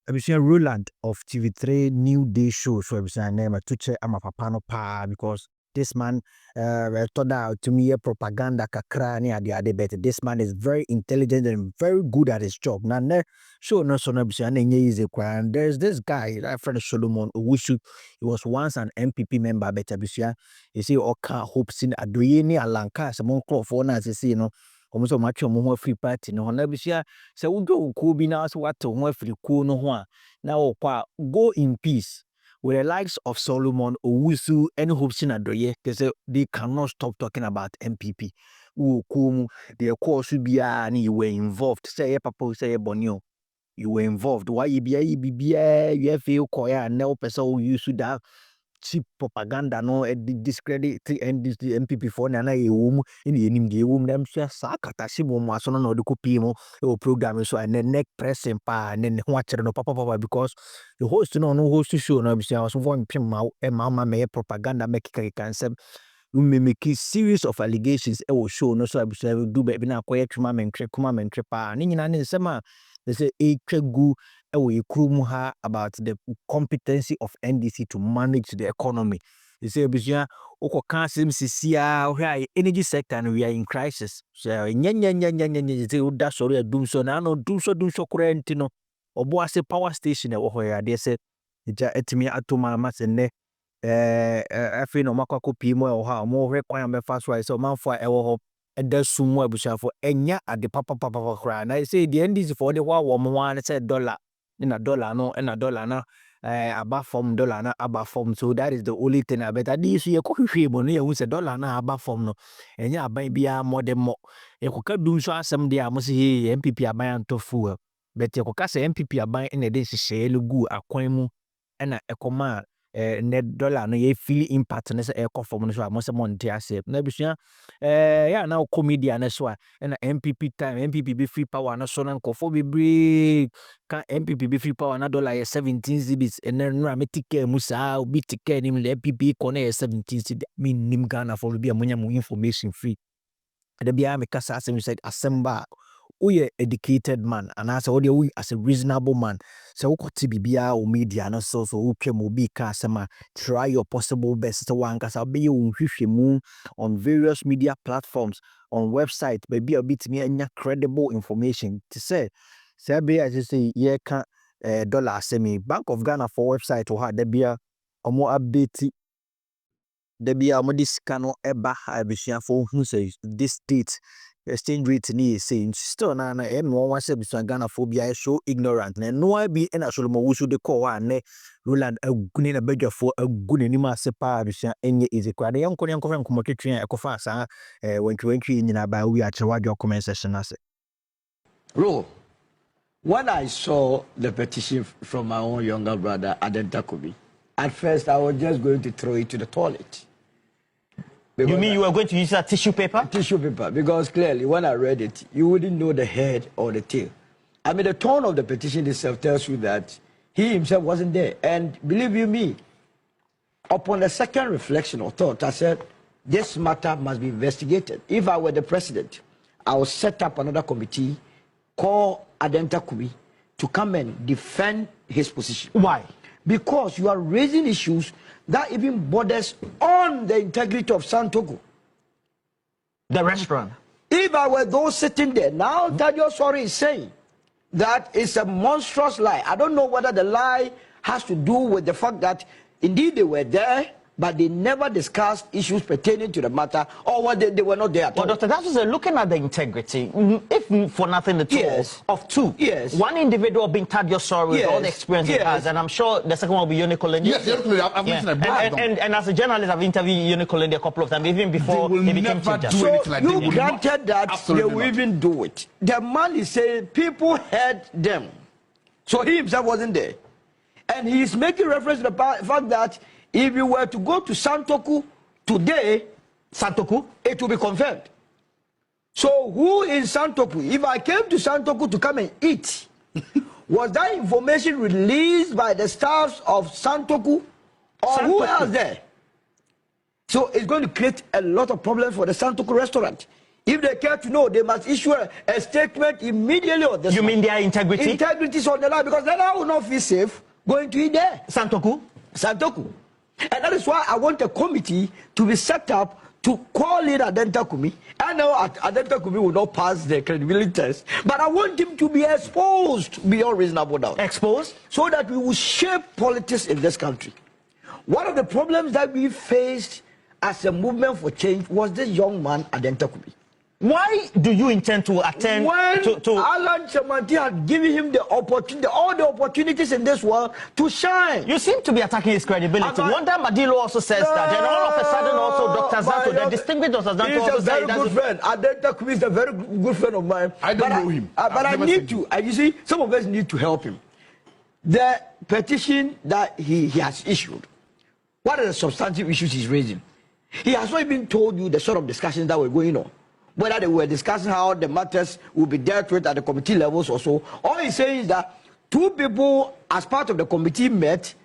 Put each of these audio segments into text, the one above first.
Abusua Roland of TV3 New Day Show. So abusua name to check ama papa no pa because this man thought out to me propaganda kakra ni ade better. This man is very intelligent and very good at his job. Now ne show no so na abusua na easy kwa. And there's this guy, that friend Solomon Owusu. He was once an MPP member better abusua. You see oka hopes in adoye ni alanka some for na say you know almost much more free party no na bisia se wugo ko bi na so wato ho afiri ko no ho a na wo kwa go in peace with the likes of Solomon Owusu and Hopsin Adoye because they cannot stop talking about MPP. They course bia and you were involved. Say papa say bonio. You were involved. Why you be you feel koya and no person who used to have cheap propaganda no discredit and this the MPP for na in the room them sakata si mo aso no de copy mo e program so and then neck pressing pa and then watch no papa because the host no host show no be say was one pim ma me propaganda make concept we make a series of allegations e will show no so do be na koye twuma mentwe pa ni nyina ne sema they say a twegu about the competency of NDC to manage the economy. They say, Bizia, Oko Kansim Sisia, energy sector, and we are in crisis. So, that's sorry, a doom so now, doom so currentino, or Boase power station, or they said, Etimi Atoma Masene, Afri no Makako Pimo, or how more requirement fast right, so man for our hope. And there's some more for Enya at the papa cry. And I say the NDC for the one said dollar. In a dollar no and a dollar na above from dollar na above from so that is the only thing I better this year coffee fee money we say dollar na above from no and ya buy be more than more you could do so some day I must say MPP aban to full but you could say MPP aban in a day say lugu akwanmu and a command net dollar no ye feel impact na say e ko from no so mo say mo ntia say na bisua yeah now comedian na so and MPP time MPP be free power na so na nkofo be break ka MPP be free power na dollar 17 cedis and then no ticket musa obi ticket nim le MPP ko na 17 cedis me nim Ghana for be amonya mo information free the bia me kasa asem said assemble we educated man and as we as a reasonable man so we got bibia o media no so we twem obi ka asema try your possible best to one kasa be you hwehwemu on various media platforms on website baby a bit me anya credible information to say be as you say ye can dollar semi Bank of Ghana for website or had there be a more update there be a modisca no eba abusua for who says this date exchange rate ni saying still na one say bisua Ghana phobia so ignorant na no be na Solomon Owusu de call one Roland aguni na bedwa for aguni ni ma se pa bisua enye easy kwa de yanko nkomo twetwe ekofa sa wentwe nyina ba we a chewadwo comment section ase Ro, when I saw the petition from my own younger brother Adenta Kubi, at first I was just going to throw it to the toilet. You mean you were going to use that tissue paper? Tissue paper, because clearly when I read it, you wouldn't know the head or the tail. I mean, the tone of the petition itself tells you that he himself wasn't there. And believe you me, upon a second reflection or thought, I said, this matter must be investigated. If I were the president, I would set up another committee, call Adenta Kubi to come and defend his position. Why? Because you are raising issues that even borders on the integrity of Santoku. The restaurant. If I were those sitting there, now that you're sorry is saying that it's a monstrous lie. I don't know whether the lie has to do with the fact that indeed they were there, but they never discussed issues pertaining to the matter, or whether they were not there at all. Dr. That's looking at the integrity, if for nothing at all, Yes. of two. Yes. One individual being Tadio Sorry with Yes. all the experience he has, and I'm sure the second one will be Unicolindi. Yes, I've mentioned and as a journalist, I've interviewed Unicolindi a couple of times, even before he became chief justice. So like you granted that Absolutely they will not. even do it. The man is saying people heard them. So he himself wasn't there. And he is making reference to the fact that if you were to go to Santoku today, Santoku, it will be confirmed. So who in Santoku, if I came to Santoku to come and eat, was that information released by the staffs of Santoku or who Santoku. else there? So it's going to create a lot of problems for the Santoku restaurant. If they care to know, they must issue a statement immediately on this. You mean their integrity? Integrity is on the line, because then I will not feel safe going to eat there. Santoku? Santoku. And that is why I want a committee to be set up to call in Adenta Kumi. I know Adenta Kumi will not pass the credibility test, but I want him to be exposed beyond reasonable doubt. Exposed? So that we will shape politics in this country. One of the problems that we faced as a movement for change was this young man, Adenta Kumi. Why do you intend to attend to Alan Chamanti had given him the opportunity, all the opportunities in this world to shine? You seem to be attacking his credibility. Wanda Madilo also says that, and all of a sudden also Dr. Zato, the distinguished Dr. Zato, he's also a very good friend. Adenta Kumi is a very good friend of mine. I don't know him. But I need to. You see, some of us need to help him. The petition that he has issued, what are the substantive issues he's raising? He has not even told you the sort of discussions that were going on. Whether they were discussing how the matters will be dealt with at the committee levels or so. All he's saying is that two people, as part of the committee, met,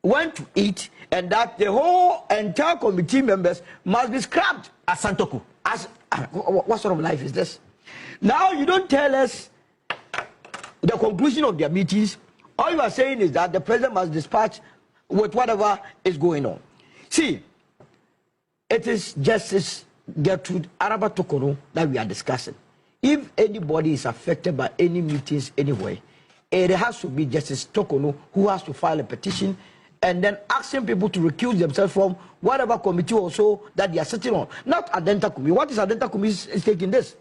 went to eat, and that the whole entire committee members must be scrapped. As Santoku. What sort of life is this? Now you don't tell us the conclusion of their meetings. All you are saying is that the president must dispatch with whatever is going on. See, it is Justice Gertrude Araba Tokono that we are discussing. If anybody is affected by any meetings anywhere, it has to be Justice Tokono who has to file a petition and then asking people to recuse themselves from whatever committee or so that they are sitting on. Not Adenta Kumi. What is Adenta Kumi is taking this?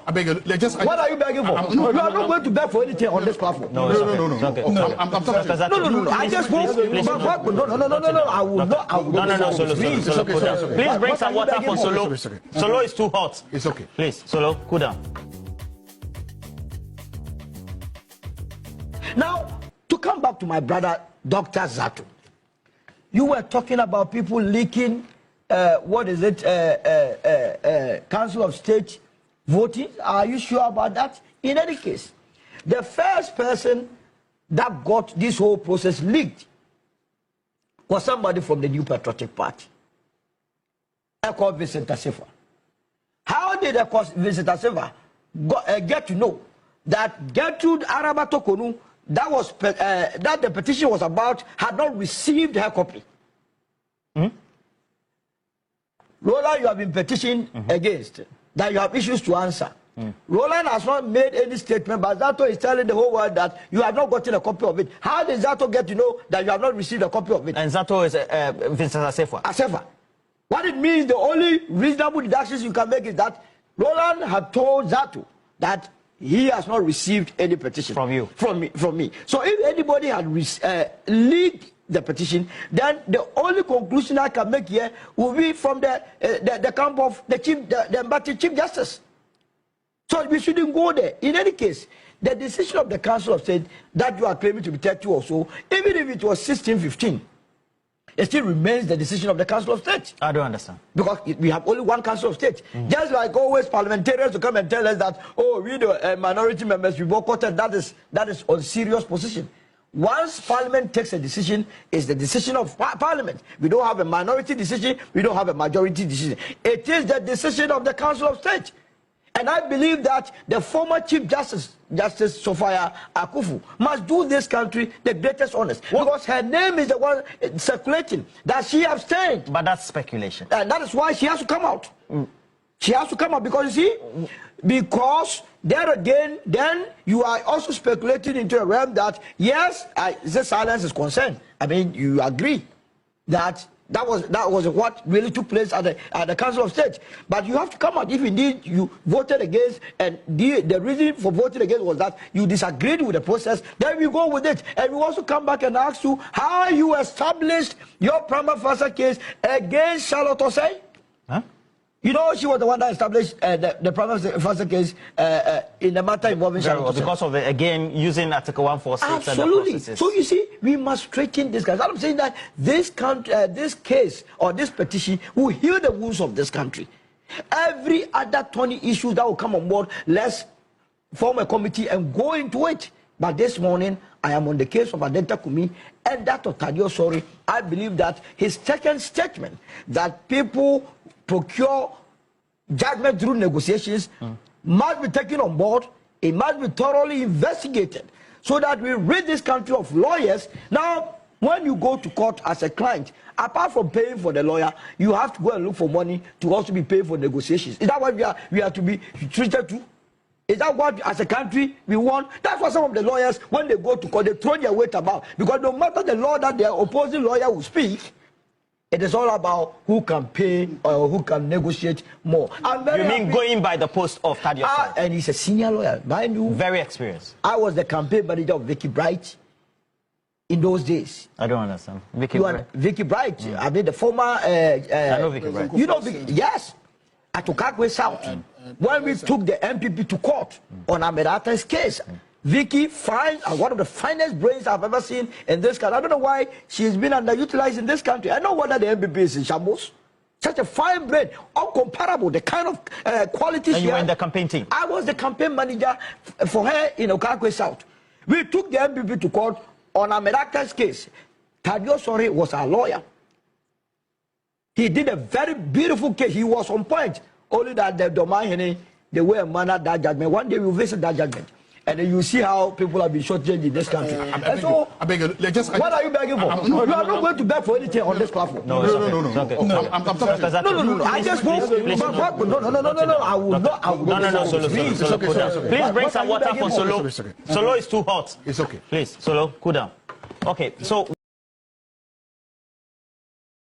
I beg you, what are you begging for? You are not going to beg for anything on this platform. No. I'm talking. No. I just want. No. I will not. No. Solo. Please bring some water for Solo. Solo is too hot. It's okay. Please, Solo, cool down. Now, to come back to my brother, Dr. Zato, you were talking about people leaking. What is it? Council of State voting. Are you sure about that? In any case, the first person that got this whole process leaked was somebody from the New Patriotic Party. Eko Vincent Assefa. How did Eko Vincent Assefa get to know that Gertrude Araba Tokonu, that the petition was about, had not received her copy? Roland, you have been petitioned against, that you have issues to answer. Roland has not made any statement, but Zato is telling the whole world that you have not gotten a copy of it. How does Zato get to know that you have not received a copy of it? And Zato is Vincent Assefa. Assefa. What it means, the only reasonable deductions you can make is that Roland had told Zato that he has not received any petition from you, from me. So if anybody had leaked the petition, then the only conclusion I can make here will be from the camp of the Chief Justice. So we shouldn't go there. In any case, the decision of the Council of State that you are claiming to be 30 or so, even if it was 16-15, it still remains the decision of the Council of State. I don't understand. Because we have only one Council of State. Just like always parliamentarians to come and tell us that, oh, we the minority members, we boycotted, that is on serious position. Once Parliament takes a decision, it's the decision of Parliament. We don't have a minority decision, we don't have a majority decision. It is the decision of the Council of State. And I believe that the former Chief Justice, Justice Sophia Akufu, must do this country the greatest honors. Because her name is the one circulating, that she abstained. But that's speculation. And that is why she has to come out. She has to come out because, you see, because there again, then you are also speculating into a realm that, yes, the silence is concerned. I mean, you agree that that was what really took place at the Council of State. But you have to come out if indeed you voted against, and the reason for voting against was that you disagreed with the process. Then we go with it, and we also come back and ask you how you established your prima facie case against Charlotte Osei. Huh? You know, she was the one that established the prima facie case in the matter involving Charlotte Osei. Because of, again, using Article 146. Absolutely. And the so you see, we must straighten this guys. I'm saying that this case or this petition will heal the wounds of this country. Every other 20 issues that will come on board, let's form a committee and go into it. But this morning, I am on the case of Adenta Kumi and that of Tadio Sori. I believe that his second statement that people procure judgment through negotiations must be taken on board. It must be thoroughly investigated so that we rid this country of lawyers. Now, when you go to court as a client, apart from paying for the lawyer, you have to go and look for money to also be paid for negotiations. Is that what we are to be treated to? Is that what, as a country, we want? That's why some of the lawyers, when they go to court, they throw their weight about. Because no matter the law that their opposing lawyer will speak, it is all about who can pay or who can negotiate more. You mean going by the post of Thaddeus? And he's a senior lawyer, mind you. Very experienced. I was the campaign manager of Vicky Bright in those days. I don't understand. Vicky Bright. I mean, the former... I know Vicky Bright. You know Vicky? Yes. At Okakwe South. When we took the MPP to court on Amerata's case, Vicky, one of the finest brains I've ever seen in this country. I don't know why she's been underutilized in this country. I know whether the MPP is in shambles. Such a fine brain, uncomparable, the kind of quality and you were in the campaign team? I was the campaign manager for her in Okakwe South. We took the MPP to court on Amerata's case. Thaddeus was our lawyer. He did a very beautiful case. He was on point. Only that the domain, the way and manner that judgment. One day we'll visit that judgment. And then you see how people have been shortchanged in this country. I beg you. What are you begging for? You are not going to beg for anything on this platform. No. I'm talking. No. I just spoke. No. I will not. No, Solo. Please bring some water for Solo. Solo is too hot. It's okay. Please, Solo, cool down. Okay, so